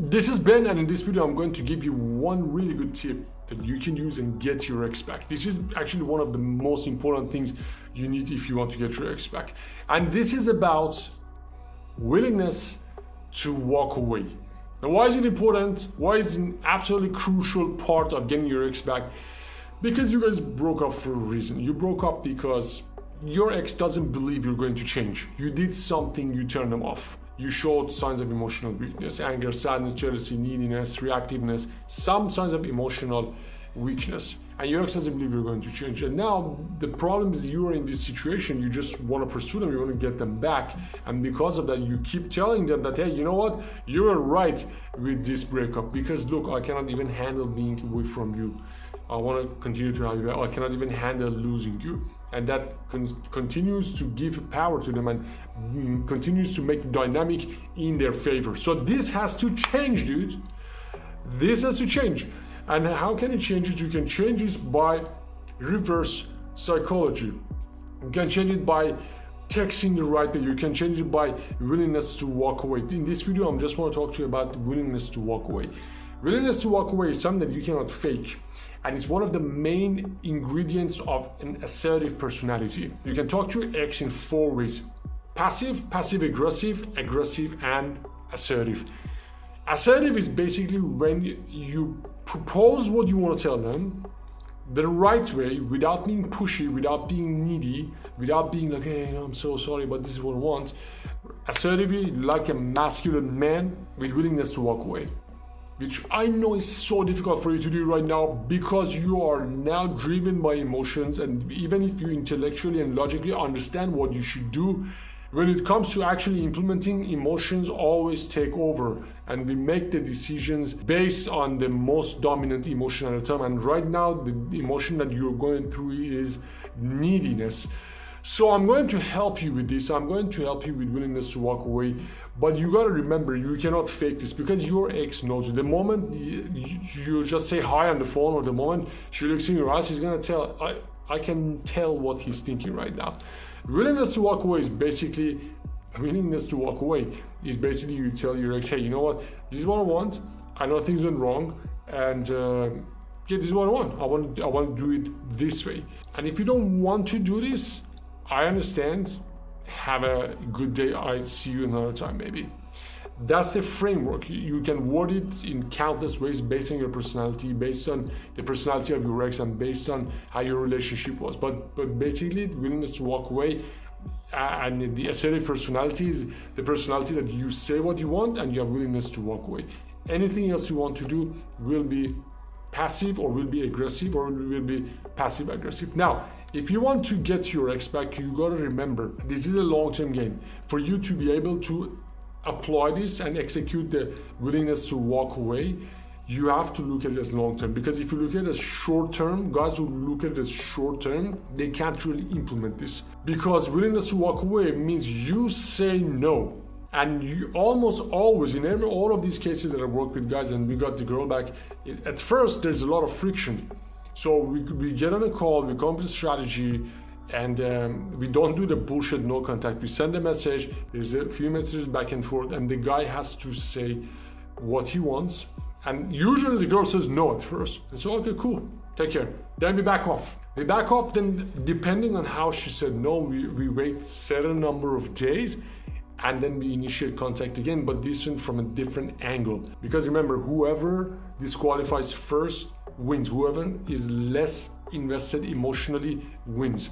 This is Ben, and in this video I'm going to give you one really good tip that you can use and get your ex back. This is actually one of the most important things you need if you want to get your ex back. And this is about willingness to walk away. Now, why is it important? Why is it an absolutely crucial part of getting your ex back? Because you guys broke up for a reason. You broke up because your ex doesn't believe you're going to change. You did something, you turned them off. You showed signs of emotional weakness, anger, sadness, jealousy, neediness, reactiveness, some signs of emotional weakness. And your ex doesn't believe you're going to change. And now the problem is you are in this situation, you just want to pursue them, you want to get them back. And because of that, you keep telling them that, hey, you know what? You were right with this breakup. Because look, I cannot even handle being away from you. I want to continue to have you back. I cannot even handle losing you. And that continues to give power to them and continues to make the dynamic in their favor. So this has to change, dude. This has to change. And how can it change it? You can change it by reverse psychology. You can change it by texting the right way. You can change it by willingness to walk away. In this video, I just want to talk to you about willingness to walk away. Willingness to walk away is something that you cannot fake. And it's one of the main ingredients of an assertive personality. You can talk to your ex in 4 ways: passive, passive-aggressive, aggressive, and assertive. Assertive is basically when you propose what you want to tell them the right way, without being pushy, without being needy, without being like, hey, I'm so sorry, but this is what I want. Assertively, like a masculine man with willingness to walk away. Which I know is so difficult for you to do right now because you are now driven by emotions, and even if you intellectually and logically understand what you should do, when it comes to actually implementing, emotions always take over and we make the decisions based on the most dominant emotion at the time. And right now the emotion that you're going through is neediness. So I'm going to help you with this. I'm going to help you with willingness to walk away. But you got to remember, you cannot fake this because your ex knows you. The moment you just say hi on the phone, or the moment she looks in your eyes, she's going to tell, I can tell what he's thinking right now. Willingness to walk away is basically, you tell your ex, hey, you know what? This is what I want. I know things went wrong. And yeah, this is what I want. I want to do it this way. And if you don't want to do this, I understand. Have a good day. I see you another time, maybe. That's the framework. You can word it in countless ways based on your personality, based on the personality of your ex, and based on how your relationship was. But basically, willingness to walk away and the assertive personality is the personality that you say what you want and you have willingness to walk away. Anything else you want to do will be passive, or will be aggressive, or will be passive aggressive. Now, if you want to get your ex back, you got to remember this is a long-term game. For you to be able to apply this and execute the willingness to walk away, you have to look at it as long-term. Because if you look at it as short-term, guys who look at it as short-term, they can't really implement this. Because willingness to walk away means you say no. And you almost always, in all of these cases that I worked with guys and we got the girl back, at first there's a lot of friction. So we get on a call, we come up with a strategy, and we don't do the bullshit no contact. We send a message, there's a few messages back and forth, and the guy has to say what he wants. And usually the girl says no at first. And so, okay, cool, take care. Then we back off. Then depending on how she said no, we wait certain number of days, and then we initiate contact again, but this one from a different angle. Because remember, whoever disqualifies first wins. Whoever is less invested emotionally wins.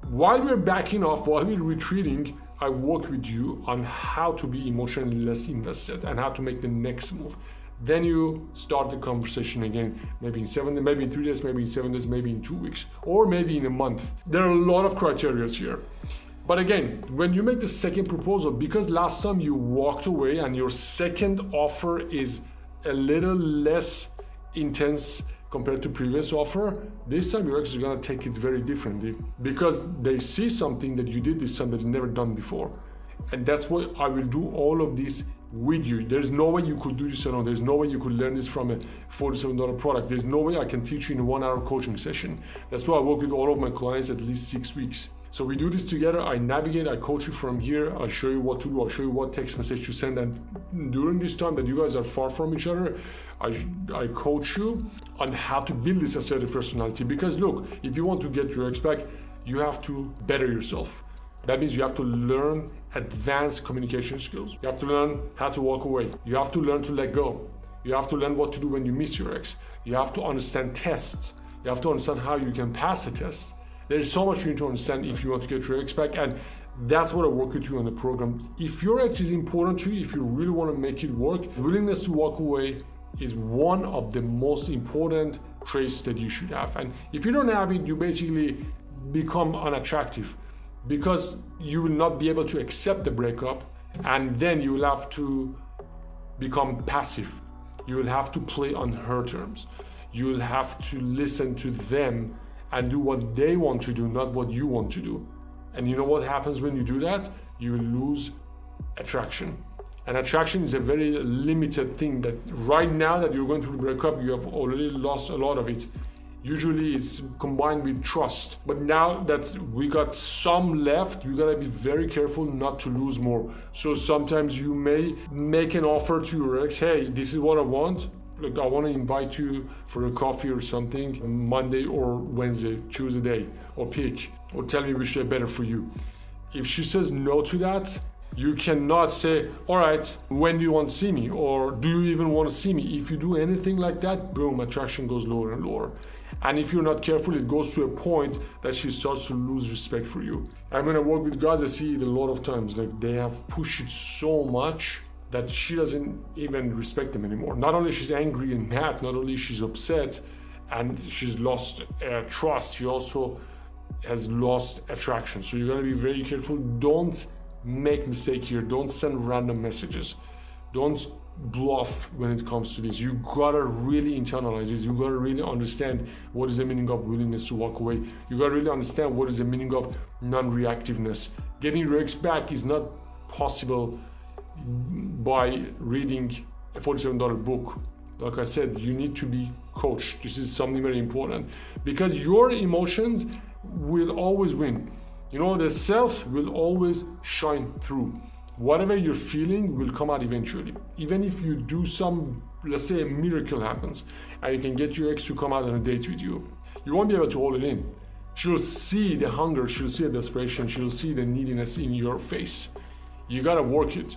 While we're backing off, while we're retreating, I work with you on how to be emotionally less invested and how to make the next move. Then you start the conversation again, maybe in 7 days, maybe in 3 days, maybe in 7 days, maybe in 2 weeks, or maybe in a month. There are a lot of criteria here. But again, when you make the second proposal, because last time you walked away and your second offer is a little less intense compared to previous offer, this time your ex is going to take it very differently because they see something that you did this time that you've never done before. And that's why I will do all of this with you. There's no way you could do this alone. There's no way you could learn this from a $47 product. There's no way I can teach you in a 1-hour coaching session. That's why I work with all of my clients at least 6 weeks. So we do this together. I navigate, I coach you from here. I'll show you what to do. I'll show you what text message to send. And during this time that you guys are far from each other, I coach you on how to build this assertive personality. Because look, if you want to get your ex back, you have to better yourself. That means you have to learn advanced communication skills. You have to learn how to walk away. You have to learn to let go. You have to learn what to do when you miss your ex. You have to understand tests. You have to understand how you can pass a test. There is so much you need to understand if you want to get your ex back, and that's what I work with you on the program. If your ex is important to you, if you really want to make it work, willingness to walk away is one of the most important traits that you should have. And if you don't have it, you basically become unattractive, because you will not be able to accept the breakup, and then you will have to become passive. You will have to play on her terms. You will have to listen to them and do what they want to do, not what you want to do. And you know what happens when you do that? You will lose attraction. And attraction is a very limited thing that right now that you're going through the breakup, you have already lost a lot of it. Usually it's combined with trust. But now that we got some left, you gotta be very careful not to lose more. So sometimes you may make an offer to your ex, hey, this is what I want. Look, I want to invite you for a coffee or something Monday or Wednesday. Choose a day or pick, or tell me which day better for you. If she says no to that, you cannot say, all right, when do you want to see me? Or do you even want to see me? If you do anything like that, boom, attraction goes lower and lower. And if you're not careful, it goes to a point that she starts to lose respect for you. And when I work with guys, I see it a lot of times. Like, they have pushed it so much that she doesn't even respect them anymore. Not only she's angry and mad, not only she's upset and she's lost trust, she also has lost attraction. So you gotta be very careful. Don't make mistake here. Don't send random messages. Don't bluff when it comes to this. You gotta really internalize this. You gotta really understand what is the meaning of willingness to walk away. You gotta really understand what is the meaning of non-reactiveness. Getting your ex back is not possible by reading a $47 book. Like I said, you need to be coached. This is something very important, because your emotions will always win. You know, the self will always shine through. Whatever you're feeling will come out eventually. Even if you do some, let's say a miracle happens and you can get your ex to come out on a date with you, you won't be able to hold it in. She'll see the hunger, she'll see the desperation, she'll see the neediness in your face. You gotta work it.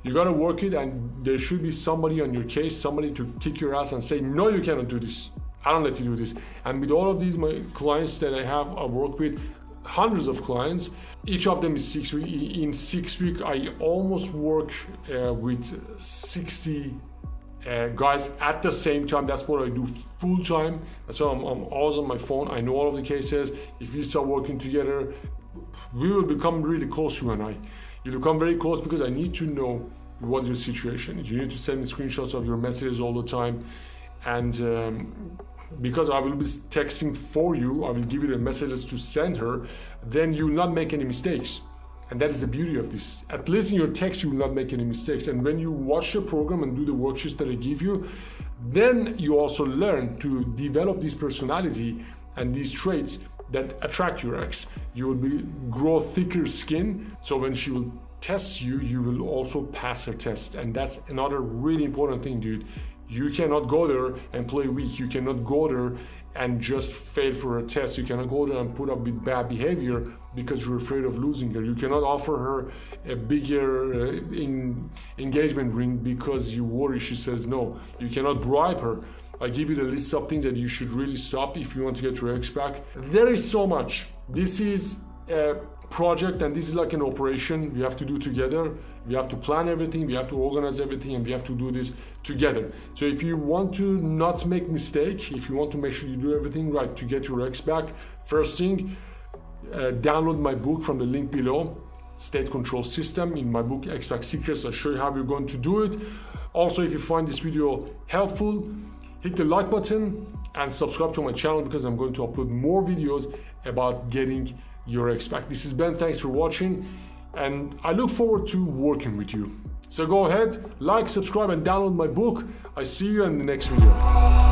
You gotta work it, and there should be somebody on your case, somebody to kick your ass and say, no, you cannot do this. I don't let you do this. And with all of these my clients that I work with, hundreds of clients, each of them is 6 weeks. In 6 weeks, I almost work with 60 guys at the same time. That's what I do full time. That's why I'm always on my phone. I know all of the cases. If we start working together, we will become really close, you and I. You become very close, because I need to know what your situation is. You need to send me screenshots of your messages all the time. And because I will be texting for you, I will give you the messages to send her, then you will not make any mistakes. And that is the beauty of this. At least in your text, you will not make any mistakes. And when you watch the program and do the worksheets that I give you, then you also learn to develop this personality and these traits that attract your ex. You will grow thicker skin, so when she will test you, you will also pass her test. And that's another really important thing, dude. You cannot go there and play weak. You cannot go there and just fail for a test. You cannot go there and put up with bad behavior because you're afraid of losing her. You cannot offer her a bigger engagement ring because you worry she says no. You cannot bribe her. I give you the list of things that you should really stop if you want to get your ex back. There is so much. This is a project, and this is like an operation we have to do together. We have to plan everything, we have to organize everything, and we have to do this together. So if you want to not make mistake, if you want to make sure you do everything right to get your ex back, first thing, download my book from the link below, State Control System. In my book, Ex Back Secrets, I'll show you how you're going to do it. Also, if you find this video helpful, hit the like button and subscribe to my channel, because I'm going to upload more videos about getting your ex back. This is Ben, thanks for watching, and I look forward to working with you. So go ahead, like, subscribe, and download my book. I see you in the next video.